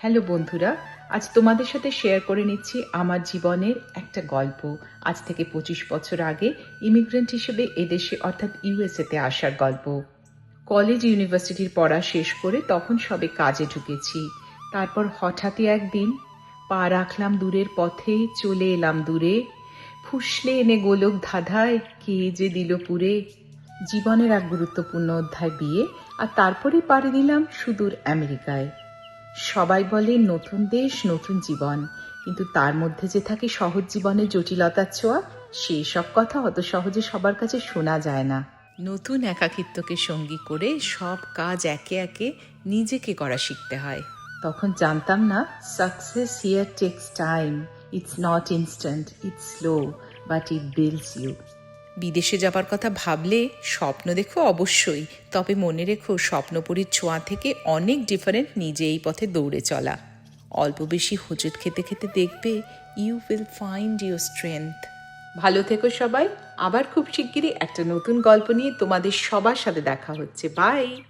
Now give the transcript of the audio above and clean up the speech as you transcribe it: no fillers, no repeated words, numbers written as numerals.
Hello বন্ধুরা, আজ তোমাদের সাথে শেয়ার করে নিচ্ছি আমার জীবনের একটা গল্প। আজ থেকে 25 বছর আগে ইমিগ্রেন্ট হিসেবে এদেশে অর্থাৎ ইউএসএতে আসার গল্প। কলেজ ইউনিভার্সিটির পড়া শেষ করে তখন সবে কাজে ঢুকেছি। তারপর হঠাৎই একদিন পা রাখলাম দূরের পথে, চলে এলাম দূরে। ফুসলে এনে গোলক ধাঁধায় কে যে দিল পুরে। জীবনের এক গুরুত্বপূর্ণ অধ্যায় বিয়ে, আর তারপরেই পাড়ি দিলাম সুদূর আমেরিকায়। সবাই বলে নতুন দেশ নতুন জীবন, কিন্তু তার মধ্যে যে থাকে সহজ জীবনের জটিলতার ছোঁয়া, সেই সব কথা অত সহজে সবার কাছে শোনা যায় না। নতুন একাকিত্বকে সঙ্গী করে সব কাজ একে একে নিজেকে করা শিখতে হয়। তখন জানতাম না, success here takes time, it's not instant, it's slow, but it builds you. বিদেশে যাবার কথা ভাবলে স্বপ্ন দেখো অবশ্যই, তবে মনে রেখো স্বপ্নপুরীর ছোঁয়া থেকে অনেক ডিফারেন্ট নিজে এই পথে দৌড়ে চলা। অল্প বেশি হোঁচট খেতে খেতে দেখবে you will find your strength. ভালো থেকো সবাই। আবার খুব শিগগিরই একটা নতুন গল্প নিয়ে তোমাদের সবার সাথে দেখা হচ্ছে। বাই।